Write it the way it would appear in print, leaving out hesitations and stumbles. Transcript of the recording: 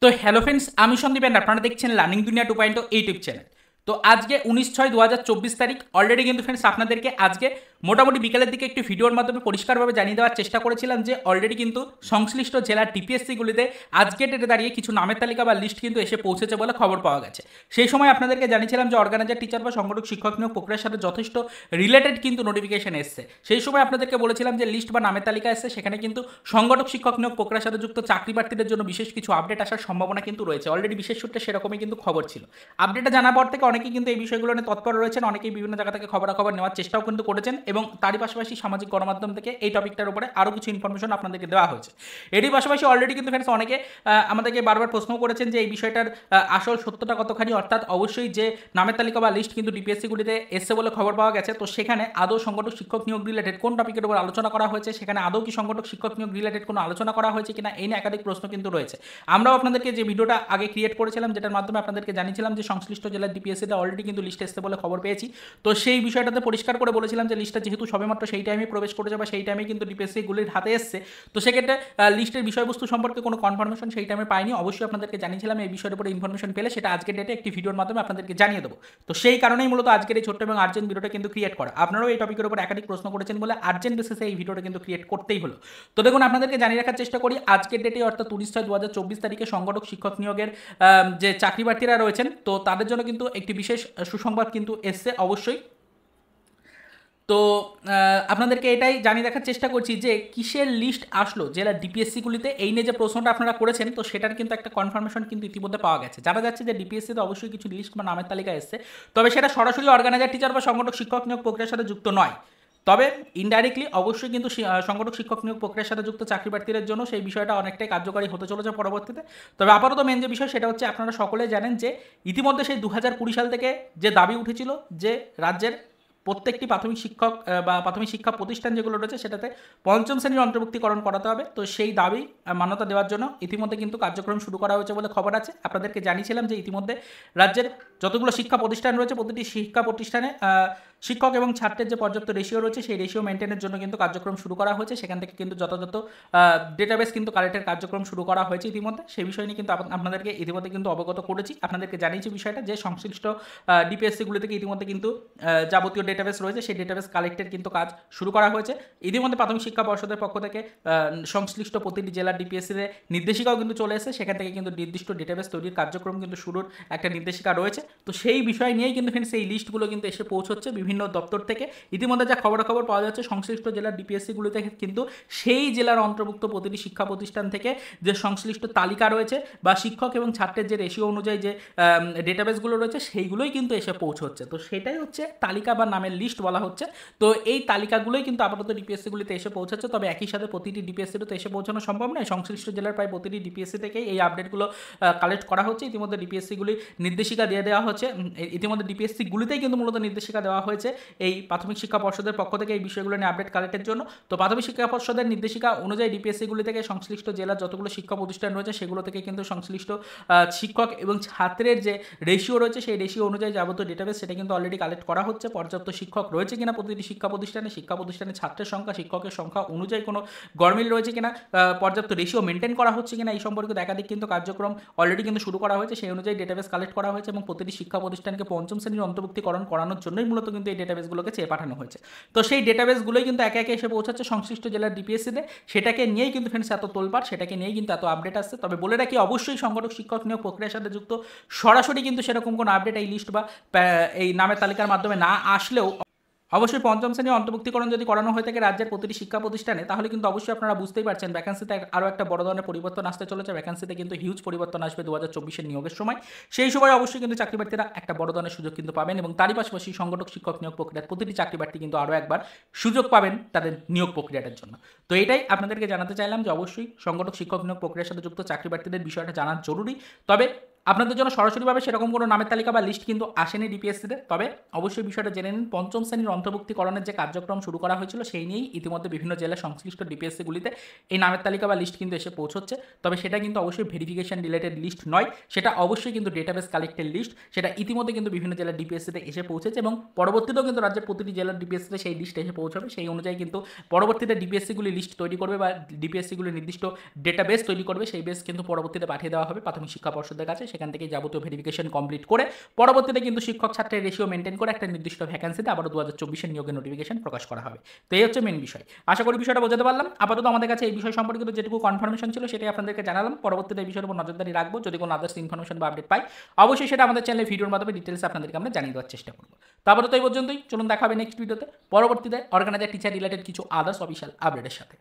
তো hello friends, আমি Sandeep and আপনারা দেখছেন লার্নিং দুনিয়া 2.0 ইউটিউব চ্যানেল। তো আজকে 19/6/2024 তারিখ। অলরেডি কিন্তু ফ্রেন্ডস আপনাদেরকে আজকে মোটামুটি বিকেলের দিকে একটি ভিডিওর মাধ্যমে পরিষ্কারভাবে জানিয়ে দেওয়ার চেষ্টা করেছিলাম যে অলরেডি কিন্তু সংশ্লিষ্ট জেলার ডিপিএসসিগুলিতে আজকে ডেটে দাঁড়িয়ে কিছু নামের তালিকা বা লিস্ট কিন্তু এসে পৌঁছেছে বলে খবর পাওয়া গেছে। সেই সময় আপনাদেরকে জানিয়েছিলাম যে অর্গানাইজার টিচার বা সংগঠক শিক্ষক নিয়োগ প্রক্রিয়ার সাথে যথেষ্ট রিলেটেড কিন্তু নোটিফিকেশন এসছে। সেই সময় আপনাদেরকে বলেছিলাম যে লিস্ট বা নামের তালিকা এসছে, সেখানে কিন্তু সংগঠক শিক্ষক নিয়োগ প্রক্রিয়ার সাথে যুক্ত চাকরি প্রার্থীদের জন্য বিশেষ কিছু আপডেট আসার সম্ভাবনা কিন্তু রয়েছে। অলরেডি বিশেষ সূত্রে সেরকমই কিন্তু খবর ছিল। আপডেটটা জানার পর থেকে অনেকেই কিন্তু এই বিষয়গুলো নিয়ে তৎপর রয়েছেন, অনেকেই বিভিন্ন জায়গা থেকে খবরাখবর নেওয়ার চেষ্টাও কিন্তু করেছেন এবং তারই পাশাপাশি সামাজিক গণমাধ্যম থেকে এই টপিকটার উপরে আরও কিছু ইনফরমেশন আপনাদেরকে দেওয়া হয়েছে। এরই পাশাপাশি অলরেডি কিন্তু ফ্রেন্ডস অনেকে আমাদেরকে বারবার প্রশ্ন করেছেন যে এই বিষয়টার আসল সত্যটা কতখানি, অর্থাৎ অবশ্যই যে নামের তালিকা বা লিস্ট কিন্তু ডিপিএসসিগুলিতে এসছে বলে খবর পাওয়া গেছে, তো সেখানে আদৌ সংগঠক শিক্ষক নিয়োগ রিলেটেড কোন টপিকের উপর আলোচনা করা হয়েছে, সেখানে আদৌ কি সংগঠক শিক্ষক নিয়োগ রিলেটেড কোনো আলোচনা করা হয়েছে কিনা, এই নিয়ে একাধিক প্রশ্ন কিন্তু রয়েছে। আমরাও আপনাদেরকে যে ভিডিওটা আগে ক্রিয়েট করেছিলাম, যেটার মাধ্যমে আপনাদেরকে জানিয়েছিলাম যে সংশ্লিষ্ট জেলার ডিপিএসসিতে অলরেডি কিন্তু লিস্ট এসছে বলে খবর পেয়েছি, তো সেই বিষয়টাতে পরিষ্কার করে বলেছিলাম যে লিস্টটা যেহেতু সবেমাত্র সেই টাইমে প্রবেশ করেছে বা সেই টাইমে কিন্তু ডিপিএসসিগুলির হাতে এসছে, তো সেক্ষেত্রে লিস্টের বিষয়বস্তু সম্পর্কে কোনো কনফার্মেশন সেই টাইমে পাইনি। অবশ্যই আপনাদেরকে জানিয়েছিলাম এই বিষয়ের উপরে ইনফরমেশন পেলে সেটা আজকের ডেটে একটি ভিডিওর মাধ্যমে আপনাদেরকে জানিয়ে দেবো। তো সেই কারণেই মূলত আজকের এই ছোট্ট এবং আর্জেন্ট ভিডিওটা কিন্তু ক্রিয়েট করা। আপনারাও এই টপিকের উপর একাধিক প্রশ্ন করেছেন বলে আর্জেন্ট বেসিসে এই ভিডিওটা কিন্তু ক্রিয়েট করতেই হলো। তো দেখুন, আপনাদেরকে জানিয়ে রাখার চেষ্টা করি আজকের ডেটে অর্থাৎ 19/6/2024 তারিখে সংগঠক শিক্ষক নিয়োগের যে চাকরি প্রার্থীরা রয়েছেন, তো তাদের জন্য কিন্তু একটি বিশেষ সুসংবাদ কিন্তু এসছে অবশ্যই। তো আপনাদেরকে এটাই জানিয়ে দেখার চেষ্টা করছি যে কিসের লিস্ট আসলো জেলার ডিপিএসসিগুলিতে, এই নিয়ে যে প্রশ্নটা আপনারা করেছেন, তো সেটার কিন্তু একটা কনফার্মেশন কিন্তু ইতিমধ্যে পাওয়া গেছে। জানা যাচ্ছে যে ডিপিএসসিতে অবশ্যই কিছু লিস্ট বা নামের তালিকা এসছে, তবে সেটা সরাসরি অর্গানাইজার টিচার বা সংগঠক শিক্ষক নিয়োগ প্রক্রিয়ার সাথে যুক্ত নয়। তবে ইনডাইরেক্টলি অবশ্যই কিন্তু সংগঠক শিক্ষক নিয়োগ প্রক্রিয়ার সাথে যুক্ত চাকরি প্রার্থীদের জন্য সেই বিষয়টা অনেকটাই কার্যকরী হতে চলেছে পরবর্তীতে। তবে আপাতত মেন যে বিষয় সেটা হচ্ছে আপনারা সকলে জানেন যে ইতিমধ্যে সেই 2020 সাল থেকে যে দাবি উঠেছিল যে রাজ্যের প্রত্যেকটি প্রাথমিক শিক্ষক বা প্রাথমিক শিক্ষা প্রতিষ্ঠান যেগুলো রয়েছে সেটাতে পঞ্চম শ্রেণীর অন্তর্ভুক্তিকরণ করাতে হবে, তো সেই দাবি মান্যতা দেওয়ার জন্য ইতিমধ্যে কিন্তু কার্যক্রম শুরু করা হয়েছে বলে খবর আছে। আপনাদেরকে জানিয়েছিলাম যে ইতিমধ্যে রাজ্যের যতগুলো শিক্ষা প্রতিষ্ঠান রয়েছে প্রতিটি শিক্ষা প্রতিষ্ঠানে শিক্ষক এবং ছাত্রের যে পর্যাপ্ত রেশিও রয়েছে সেই রেশিও মেনটেনের জন্য কিন্তু কার্যক্রম শুরু করা হয়েছে। সেখান থেকে কিন্তু যথাযথ ডেটাবেস কিন্তু কালেক্টের কার্যক্রম শুরু করা হয়েছে ইতিমধ্যে। সেই বিষয় নিয়ে কিন্তু আপনাদেরকে ইতিমধ্যে কিন্তু অবগত করেছি, আপনাদেরকে জানিয়েছি বিষয়টা যে সংশ্লিষ্ট ডিপিএসসিগুলি থেকে ইতিমধ্যে কিন্তু যাবতীয় ডেটাবেস রয়েছে সেই ডেটাবেস কালেক্টের কিন্তু কাজ শুরু করা হয়েছে। ইতিমধ্যে প্রাথমিক শিক্ষা পর্ষদের পক্ষ থেকে সংশ্লিষ্ট প্রতিটি জেলার ডিপিএসসিতে নির্দেশিকাও কিন্তু চলে এসেছে, সেখান থেকে কিন্তু নির্দিষ্ট ডেটাবেস তৈরির কার্যক্রম কিন্তু শুরুর একটা নির্দেশিকা রয়েছে। তো সেই বিষয় নিয়েই কিন্তু সেই লিস্টগুলো কিন্তু এসে পৌঁছচ্ছে বিভিন্ন দপ্তর থেকে। ইতিমধ্যে যা খবরাখবর পাওয়া যাচ্ছে সংশ্লিষ্ট জেলার ডিপিএসসিগুলিতে কিন্তু সেই জেলার অন্তর্ভুক্ত প্রতিটি শিক্ষা প্রতিষ্ঠান থেকে যে সংশ্লিষ্ট তালিকা রয়েছে বা শিক্ষক এবং ছাত্রের যে রেশিও অনুযায়ী যে ডেটাবেসগুলো রয়েছে সেইগুলোই কিন্তু এসে পৌঁছচ্ছে। তো সেটাই হচ্ছে তালিকা বা নামের লিস্ট বলা হচ্ছে। তো এই তালিকাগুলোই কিন্তু আপাতত ডিপিএসসিগুলিতে এসে পৌঁছাচ্ছে, তবে একই সাথে প্রতিটি ডিপিএসসিতে তো এসে পৌঁছানো সম্ভব নয়। সংশ্লিষ্ট জেলার প্রায় প্রতিটি ডিপিএসসি থেকেই এই আপডেটগুলো কালেক্ট করা হচ্ছে। ইতিমধ্যে ডিপিএসসিগুলি নির্দেশিকা দিয়ে দেওয়া হচ্ছে, ইতিমধ্যে ডিপিএসসিগুলিতেই কিন্তু মূলত নির্দেশিকা দেওয়া হয়েছে এই প্রাথমিক শিক্ষা পর্ষদের পক্ষ থেকে এই বিষয়গুলো নিয়ে আপডেট কালেক্টের জন্য। তো প্রাথমিক শিক্ষা পর্ষদের নির্দেশিকা অনুযায়ী ডিপিএসসিগুলি থেকে সংশ্লিষ্ট জেলার যতগুলো শিক্ষা প্রতিষ্ঠান রয়েছে সেগুলো থেকে কিন্তু সংশ্লিষ্ট শিক্ষক এবং ছাত্রের যে রেশিও রয়েছে সেই রেশিও অনুযায়ী যাবতীয় ডেটাবেস সেটা কিন্তু অলরেডি কালেক্ট করা হচ্ছে। পর্যাপ্ত শিক্ষক রয়েছে কিনা প্রতিটি শিক্ষা প্রতিষ্ঠানে ছাত্রের সংখ্যা শিক্ষকের সংখ্যা অনুযায়ী কোনো গরমিল রয়েছে কিনা, পর্যাপ্ত রেশিও মেনটেন করা হচ্ছে কিনা, এই সম্পর্কিত একাধিক কিন্তু কার্যক্রম অলরেডি কিন্তু শুরু করা হয়েছে। সেই অনুযায়ী ডেটাবেস কালেক্ট করা হয়েছে এবং প্রতিটি শিক্ষা প্রতিষ্ঠানকে পঞ্চম শ্রেণীর অন্তর্ভুক্তিকরণ করানোর জন্যই মূলত কিন্তু এই ডেটাবেসগুলোকে চেয়ে পাঠানো হয়েছে। তো সেই ডেটাবেসগুলোই কিন্তু একে একে এসে পৌঁছাচ্ছে সংশ্লিষ্ট জেলার ডিপিএসসিতে। সেটাকে নিয়েই কিন্তু ফ্রেন্ডস এত তোলপাড়, সেটাকে নিয়েই কিন্তু এত আপডেট আসছে। তবে বলে রাখি অবশ্যই সংগঠক শিক্ষক নিয়োগ প্রক্রিয়ার সাথে যুক্ত সরাসরি কিন্তু সেরকম কোনো আপডেট এই লিস্ট বা এই নামের তালিকার মাধ্যমে না আসলেও অবশ্যই পঞ্চম শ্রেণীর অন্তর্ভুক্তিকরণ যদি করানো হয়ে থাকে রাজ্যের প্রতিটি শিক্ষা প্রতিষ্ঠানে, তাহলে কিন্তু অবশ্যই আপনারা বুঝতেই পারছেন ভ্যাকেন্সিতে আরও একটা বড় ধরনের পরিবর্তন আসতে চলেছে। ভ্যাকেন্সিতে কিন্তু হিউজ পরিবর্তন আসবে 2024-এর নিয়োগের সময়। সেই সময় অবশ্যই কিন্তু চাকরি প্রার্থীরা একটা বড় ধরনের সুযোগ কিন্তু পাবেন এবং তারই পাশাপাশি সংগঠক শিক্ষক নিয়োগ প্রক্রিয়ার প্রতিটি চাকরি প্রার্থী কিন্তু আরও একবার সুযোগ পাবেন তাদের নিয়োগ প্রক্রিয়াটার জন্য। তো এটাই আপনাদেরকে জানাতে চাইলাম যে অবশ্যই সংগঠক শিক্ষক নিয়োগ প্রক্রিয়ার সাথে যুক্ত চাকরি প্রার্থীদের বিষয়টা জানা জরুরি। তবে আপনাদের জন্য সরাসরিভাবে সেরকম কোনো নামের তালিকা বা লিস্ট কিন্তু আসেনি ডিপিএসসিতে। তবে অবশ্যই বিষয়টা জেনে নিন, পঞ্চম শ্রেণীর অন্তর্ভুক্তিকরণের যে কার্যক্রম শুরু করা হয়েছিল সেই নিয়েই ইতিমধ্যে বিভিন্ন জেলার সংশ্লিষ্ট ডিপিএসসিগুলিতে এই নামের তালিকা বা লিস্ট কিন্তু এসে পৌঁছচ্ছে। তবে সেটা কিন্তু অবশ্যই ভেরিফিকেশন রিলেটেড লিস্ট নয়, সেটা অবশ্যই কিন্তু ডেটাবেস কালেক্টেড লিস্ট। সেটা ইতিমধ্যে কিন্তু বিভিন্ন জেলার ডিপিএসসিতে এসে পৌঁছেছে এবং পরবর্তীতেও কিন্তু রাজ্যের প্রতিটি জেলার ডিপিএসসিতে সেই লিস্ট এসে পৌঁছাবে। সেই অনুযায়ী কিন্তু পরবর্তীতে ডিপিএসসিগুলি লিস্ট তৈরি করবে বা ডিপিএসসিগুলি নির্দিষ্ট ডেটাবেস তৈরি করবে, সেই বেস কিন্তু পরবর্তীতে পাঠিয়ে দেওয়া হবে প্রাথমিক শিক্ষা পর্ষদের কাছে। সেখান থেকে যাবতীয় ভেরিফিকেশন কমপ্লিট করে পরবর্তীতে কিন্তু শিক্ষক ছাত্রের রেশিও মেনটেন করে একটা নির্দিষ্ট ভ্যাকেন্সিতে আবারও 2024-এর নিয়োগের নোটিফিকেশন প্রকাশ করা হবে। তো এই হচ্ছে মেন বিষয়। আশা করি বিষয়টা বোঝাতে পারলাম। আপাতত আমাদের কাছে এই বিষয় সম্পর্কিত যেটুকু কনফার্মেশন ছিল সেটাই আপনাদেরকে জানালাম। পরবর্তীতে এই বিষয়ের উপর নজরদারি রাখবো। যদি কোনো আদার্স ইনফরমেশন বা আপডেট পাই অবশ্যই সেটা আমাদের চ্যানেলে ভিডিওর মাধ্যমে ডিটেলস আপনাদেরকে আমরা জানিয়ে দেওয়ার চেষ্টা করবো। তো আপাতত এই পর্যন্তই, চলুন দেখা হবে নেক্সট ভিডিওতে পরবর্তীতে অর্গানাইজার টিচার রিলেটেড কিছু আদার্স অফিসিয়াল আপডেটের সাথে।